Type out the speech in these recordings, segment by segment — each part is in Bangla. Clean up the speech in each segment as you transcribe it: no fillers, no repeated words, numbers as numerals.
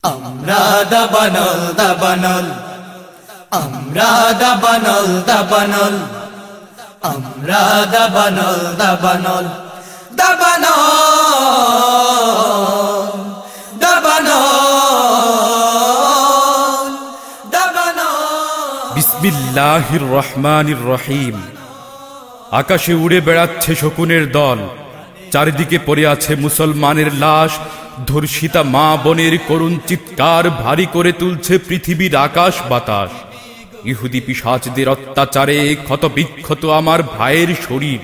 আমরা দাবানল দাবানল, আমরা দাবানল দাবানল, আমরা দাবানল দাবানল, দাবানল দাবানল দাবানল। বিসমিল্লাহির রহমানির রহিম। আকাশে উড়ে বেড়াচ্ছে শকুনের দল, চারিদিকে পড়ে আছে মুসলমানের লাশ। ধর্ষিতা মা বোনের করুণ চিৎকার ভারী করে তুলছে পৃথিবীর আকাশ বাতাস। ইহুদি পিশাচদের অত্যাচারে ক্ষতবিক্ষত আমার ভাইয়ের শরীর।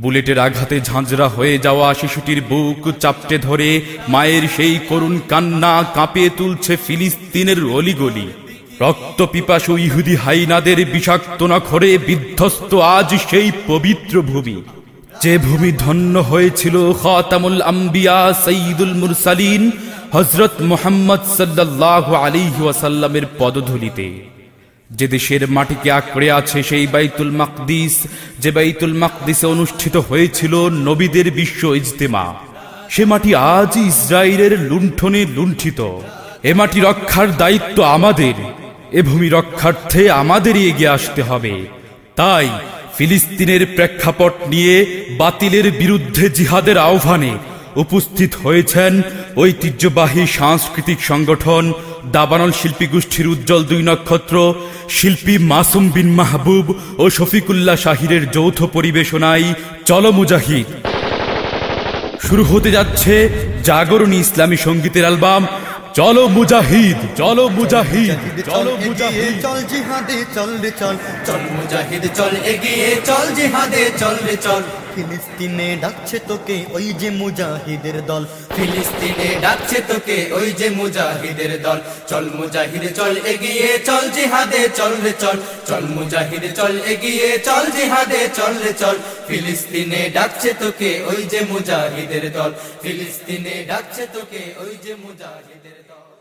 বুলেটের আঘাতে ঝাঁঝরা হয়ে যাওয়া শিশুটির বুক চাপটে ধরে মায়ের সেই করুণ কান্না কাঁপিয়ে তুলছে ফিলিস্তিনের অলিগলি। রক্ত পিপাসু ইহুদি হাইনাদের বিষাক্ত নখরে বিধ্বস্ত আজ সেই পবিত্র ভূমি, যে ভূমি ধন্য হয়েছিল খাতামুল আম্বিয়া সাইয়্যিদুল মুরসালিন হযরত মুহাম্মদ সাল্লাল্লাহু আলাইহি ওয়াসাল্লামের পদধূলিতে। যে দেশের মাটিকে আঁকড়ে আছে সেই বাইতুল মাকদিস, যে বাইতুল মাকদিসে অনুষ্ঠিত হয়েছিল নবীদের বিশ্ব ইজতেমা, সে মাটি আজ ইসরায়েলের লুণ্ঠনে লুণ্ঠিত। এ মাটি রক্ষার দায়িত্ব আমাদের। এ ভূমি রক্ষার্থে আমাদেরই এগিয়ে আসতে হবে। তাই ফিলিস্তিনের প্রেক্ষাপট নিয়ে বাতিলের বিরুদ্ধে জিহাদের আহ্বানে উপস্থিত হয়েছেন ঐতিহ্যবাহী সাংস্কৃতিক সংগঠন দাবানল শিল্পী গোষ্ঠীর উজ্জ্বল 2 নক্ষত্র শিল্পী মাসুম বিন মাহবুব ও শফিকুল্লাহ শাহিরের যৌথ পরিবেশনায় চলো মুজাহিদ। শুরু হতে যাচ্ছে জাগরণী ইসলামী সঙ্গীতের অ্যালবাম চলো মুজাহিদ, চলো মুজাহিদ, চলো মুজাহিদ, চল জিহাদে চল রে চল, চল মুজাহিদ চল এগিয়ে চল জিহাদে চল রে চল। ফিলিস্তিনে ডাকছে তোকে ওই যে মুজাহিদের দল, ফিলিস্তিনে ডাকছে তোকে ওই যে মুজাহিদের দল। চল মুজাহিদ চল এগিয়ে চল জিহাদে চল রে চল, চল মুজাহিদ চল এগিয়ে চল জিহাদে চল রে চল। ফিলিস্তিনে ডাকছে তোকে ওই যে মুজাহিদের দল, ফিলিস্তিনে ডাকছে তোকে ওই যে মুজাহিদের দল।